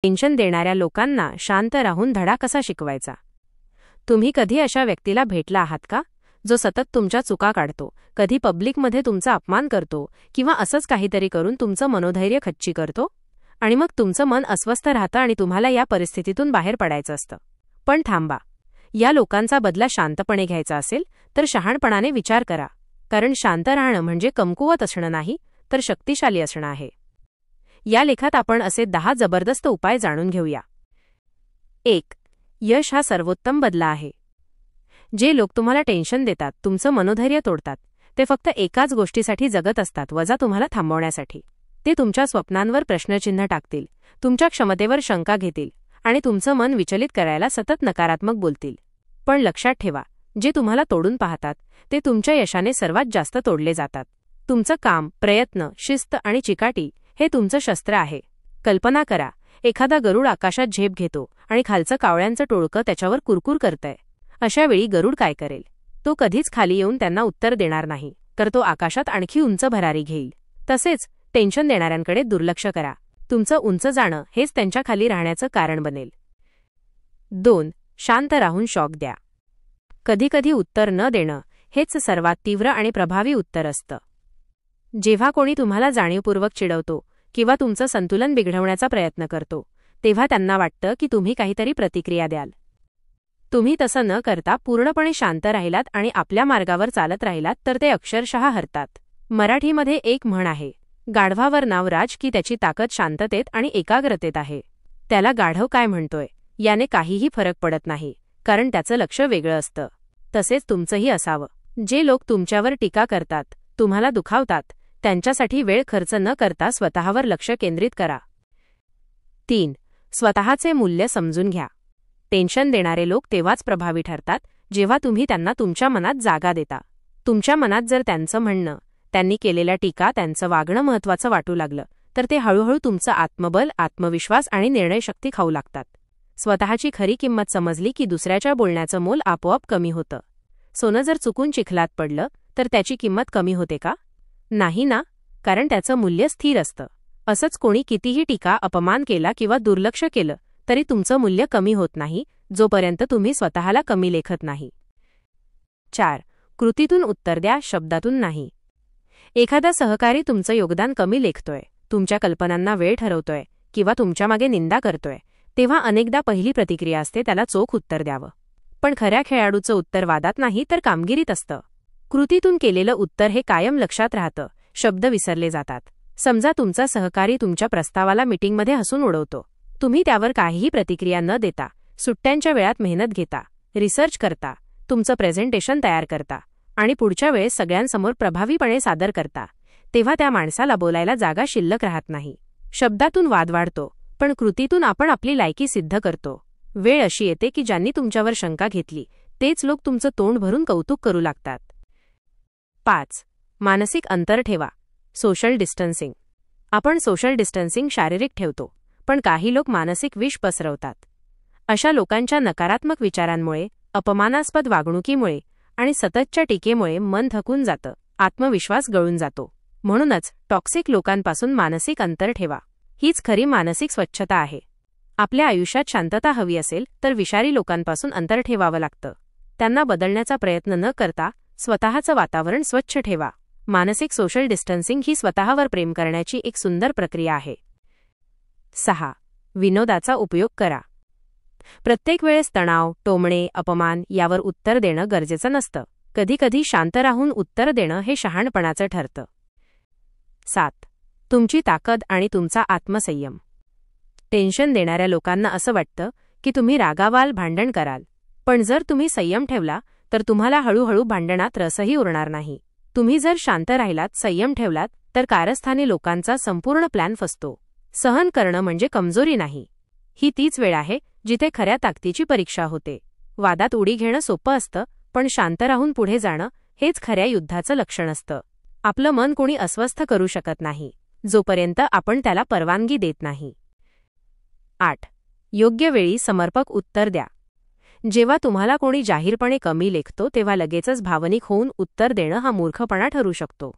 Tension देणाऱ्या लोकांना शांत राहून धडा कसा शिकवायचा? तुम्ही कधी अशा व्यक्तीला भेटला आहात का, जो सतत तुमच्या चुका काढतो, कधी पब्लिकमध्ये तुमचा अपमान करतो किंवा असंच काहीतरी करून तुमचं मनोधैर्य खच्ची करतो? आणि मग तुमचं मन अस्वस्थ राहतं आणि तुम्हाला या परिस्थितीतून बाहेर पडायचं असतं. पण थांबा, या लोकांचा बदला शांतपणे घ्यायचा असेल तर शहाणपणाने विचार करा, कारण शांत राहणं म्हणजे कमकुवत असणं नाही, तर शक्तिशाली असणं आहे. या लेखात आपण असे 10 जबरदस्त उपाय जाणून घेऊया. 1. यश हा सर्वोत्तम बदला आहे. जे लोक तुम्हाला टेन्शन देतात, तुमचं मनोधैर्य तोडतात, ते फक्त एकाच गोष्टीसाठी जगत असतात, वजा तुम्हाला थांबवण्यासाठी. ते तुमच्या स्वप्नांवर प्रश्नचिन्ह टाकतील, तुमच्या क्षमतेवर शंका घेतील आणि तुमचं मन विचलित करायला सतत नकारात्मक बोलतील. पण लक्षात ठेवा, जे तुम्हाला तोडून पाहतात ते तुमच्या यशाने सर्वात जास्त तोडले जातात. तुमचं काम, प्रयत्न, शिस्त आणि चिकाटी हे तुमचं शस्त्र आहे. कल्पना करा, एखादा गरुड आकाशात झेप घेतो आणि खालचं कावळ्यांचं टोळकं त्याच्यावर कुरकुर करतंय. अशा वेळी गरुड काय करेल? तो कधीच खाली येऊन त्यांना उत्तर देणार नाही, तर तो आकाशात आणखी उंच भरारी घेईल. तसेच टेन्शन देणाऱ्यांकडे दुर्लक्ष करा. तुमचं उंच जाणं हेच त्यांच्या खाली राहण्याचं कारण बनेल. 2. शांत राहून शॉक द्या. कधीकधी उत्तर न देणं हेच सर्वात तीव्र आणि प्रभावी उत्तर असतं. जेव्हा कोणी तुम्हाला जाणीवपूर्वक चिडवतो किंवा तुमचं संतुलन बिघडवण्याचा प्रयत्न करतो, तेव्हा त्यांना वाटतं की तुम्ही काहीतरी प्रतिक्रिया द्याल. तुम्ही तसं न करता पूर्णपणे शांत राहिलात आणि आपल्या मार्गावर चालत राहिलात तर ते अक्षरशः हरतात. मराठीमध्ये एक म्हण आहे, गाढवावर नाव राज, की त्याची ताकद शांततेत आणि एकाग्रतेत आहे. त्याला गाढव काय म्हणतोय याने काहीही फरक पडत नाही, कारण त्याचं लक्ष वेगळं असतं. तसेच तुमचंही असावं. जे लोक तुमच्यावर टीका करतात, तुम्हाला दुखावतात, त्यांच्यासाठी वेळ खर्च न करता स्वतःवर लक्ष केंद्रित करा. 3. स्वतःचे मूल्य समजून घ्या. टेन्शन देणारे लोक तेव्हाच प्रभावी ठरतात जेव्हा तुम्ही त्यांना तुमच्या मनात जागा देता. तुमच्या मनात जर त्यांचं म्हणणं, त्यांनी केलेल्या टीका, त्यांचं वागणं महत्त्वाचं वाटू लागलं तर ते हळूहळू तुमचं आत्मबल, आत्मविश्वास आणि निर्णयशक्ती खाऊ लागतात. स्वतःची खरी किंमत समजली की दुसऱ्याच्या बोलण्याचं मोल आपोआप कमी होतं. सोनं जर चुकून चिखलात पडलं तर त्याची किंमत कमी होते का? नाही ना, कारण त्याचं मूल्य स्थिर असतं. असंच कोणी कितीही टीका, अपमान केला किंवा दुर्लक्ष केलं तरी तुमचं मूल्य कमी होत नाही, जोपर्यंत तुम्ही स्वतःला कमी लेखत नाही. 4. कृतीतून उत्तर द्या, शब्दातून नाही. एखादा सहकारी तुमचं योगदान कमी लेखतोय, तुमच्या कल्पनांना वेळ ठरवतोय किंवा तुमच्यामागे निंदा करतोय, तेव्हा अनेकदा पहिली प्रतिक्रिया असते त्याला चोख उत्तर द्यावं. पण खऱ्या खेळाडूचं उत्तर वादात नाही तर कामगिरीत असतं. कृतीतून केलेलं उत्तर हे कायम लक्षात राहतं, शब्द विसरले जातात. समजा तुमचा सहकारी तुमच्या प्रस्तावाला मीटिंगमध्ये हसून उडवतो. तुम्ही त्यावर काहीही प्रतिक्रिया न देता सुट्ट्यांच्या वेळात मेहनत घेता, रिसर्च करता, तुमचं प्रेझेंटेशन तयार करता आणि पुढच्या वेळेस सगळ्यांसमोर प्रभावीपणे सादर करता, तेव्हा त्या माणसाला बोलायला जागा शिल्लक राहत नाही. शब्दातून वाद वाढतो, पण कृतीतून आपण आपली लायकी सिद्ध करतो. वेळ अशी येते की ज्यांनी तुमच्यावर शंका घेतली तेच लोक तुमचं तोंड भरून कौतुक करू लागतात. 5. मानसिक अंतर ठेवा. Social distancing. आपण सोशल डिस्टन्सिंग शारीरिक ठेवतो, पण काही लोक मानसिक विष पसरवतात. अशा लोकांच्या नकारात्मक विचारांमुळे, अपमानास्पद वागणुकीमुळे आणि सततच्या टीकेमुळे मन थकून जातं, आत्मविश्वास गळून जातो. म्हणूनच टॉक्सिक लोकांपासून मानसिक अंतर ठेवा. हीच खरी मानसिक स्वच्छता आहे. आपल्या आयुष्यात शांतता हवी असेल तर विषारी लोकांपासून अंतर ठेवावं लागतं. त्यांना बदलण्याचा प्रयत्न न करता स्वतःचं वातावरण स्वच्छ ठेवा. मानसिक सोशल डिस्टन्सिंग ही स्वतःवर प्रेम करण्याची एक सुंदर प्रक्रिया आहे. 6. विनोदाचा उपयोग करा. प्रत्येक वेळेस तणाव, टोमणे, अपमान यावर उत्तर देणं गरजेचं नसतं. कधीकधी शांत राहून उत्तर देणं हे शहाणपणाचं ठरतं. 7. तुमची ताकद आणि तुमचा आत्मसंयम. टेन्शन देणाऱ्या लोकांना असं वाटतं की तुम्ही रागावाल, भांडण कराल. पण जर तुम्ही संयम ठेवला तर तुम्हाला हळूहळू भांडणात रसही उरणार नाही. तुम्ही जर शांत राहिलात, संयम ठेवलात तर कारस्थानी लोकांचा संपूर्ण प्लॅन फसतो. सहन करणं म्हणजे कमजोरी नाही. ही तीच वेळ आहे जिथे खऱ्या ताकदीची परीक्षा होते. वादात उडी घेणं सोपं असतं, पण शांत राहून पुढे जाणं हेच खऱ्या युद्धाचं लक्षण असतं. आपलं मन कोणी अस्वस्थ करू शकत नाही, जोपर्यंत आपण त्याला परवानगी देत नाही. 8. योग्य वेळी समर्पक उत्तर द्या. जेव्हा तुम्हाला कोणी जाहीरपणे कमी लेखतो तेव्हा लगेचच भावनिक होऊन उत्तर देणं हा मूर्खपणा ठरू शकतो.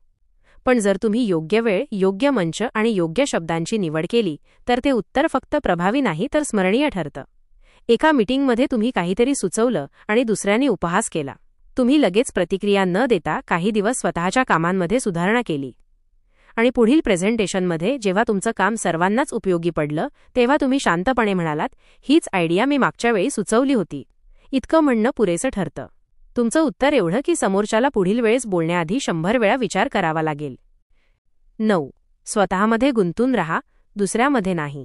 पण जर तुम्ही योग्य वेळ, योग्य मंच आणि योग्य शब्दांची निवड केली तर ते उत्तर फक्त प्रभावी नाही तर स्मरणीय ठरतं. एका मीटिंगमध्ये तुम्ही काहीतरी सुचवलं आणि दुसऱ्याने उपहास केला. तुम्ही लगेच प्रतिक्रिया न देता काही दिवस स्वतःच्या कामांमध्ये सुधारणा केली. आणि पुढील प्रेझेंटेशनमध्ये जेव्हा तुमचं काम सर्वांनाच उपयोगी पडलं तेव्हा तुम्ही शांतपणे म्हणालात, हीच आयडिया मी मागच्या वेळी सुचवली होती. इतकं म्हणणं पुरेसं ठरतं. तुमचं उत्तर एवढं की समोरच्याला पुढील वेळेस बोलण्याआधी 100 वेळा विचार करावा लागेल. 9. स्वतःमध्ये गुंतून राहा, दुसऱ्यामध्ये नाही.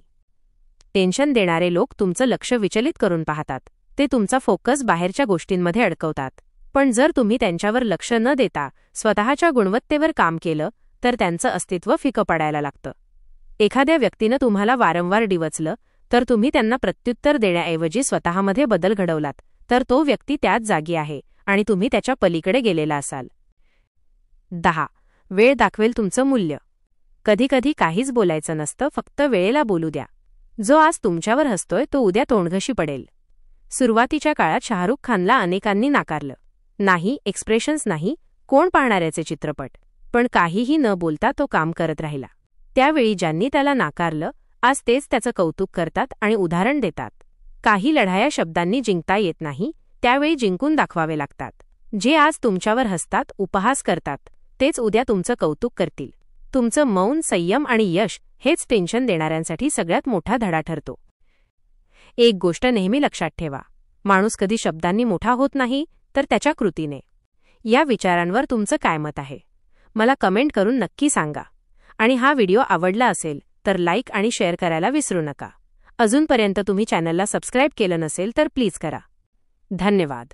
टेन्शन देणारे लोक तुमचं लक्ष विचलित करून पाहतात. ते तुमचा फोकस बाहेरच्या गोष्टींमध्ये अडकवतात. पण जर तुम्ही त्यांच्यावर लक्ष न देता स्वतःच्या गुणवत्तेवर काम केलं तर त्यांचं अस्तित्व फिकं पडायला लागतं. एखाद्या व्यक्तीनं तुम्हाला वारंवार डिवचलं तर तुम्ही त्यांना प्रत्युत्तर देण्याऐवजी स्वतःमध्ये बदल घडवलात तर तो व्यक्ती त्याच जागी आहे आणि तुम्ही त्याच्या पलीकडे गेलेला असाल. 10. वेळ दाखवेल तुमचं मूल्य. कधीकधी काहीच बोलायचं नसतं, फक्त वेळेला बोलू द्या. जो आज तुमच्यावर हसतोय तो उद्या तोंडघशी पडेल. सुरुवातीच्या काळात शाहरुख खानला अनेकांनी नाकारलं. नाही, एक्सप्रेशन्स नाही, कोण पाहणाऱ्याचे चित्रपट. पण काहीही न बोलता तो काम करत राहिला. त्यावेळी ज्यांनी त्याला नाकारलं आज तेच त्याचं कौतुक करतात आणि उदाहरण देतात. काही लढाया शब्दांनी जिंकता येत नाही, त्यावेळी जिंकून दाखवावे लागतात. जे आज तुमच्यावर हसतात, उपहास करतात, तेच उद्या तुमचं कौतुक करतील. तुमचं मौन, संयम आणि यश हेच टेन्शन देणाऱ्यांसाठी सगळ्यात मोठा धडा ठरतो. एक गोष्ट नेहमी लक्षात ठेवा, माणूस कधी शब्दांनी मोठा होत नाही तर त्याच्या कृतीने. या विचारांवर तुमचं काय मत आहे मला कमेंट करून नक्की सांगा. आणि हा व्हिडिओ आवडला असेल तर लाईक आणि शेअर करायला विसरू नका. अजूनपर्यंत तुम्ही चॅनलला सबस्क्राईब केलं नसेल तर प्लीज करा. धन्यवाद.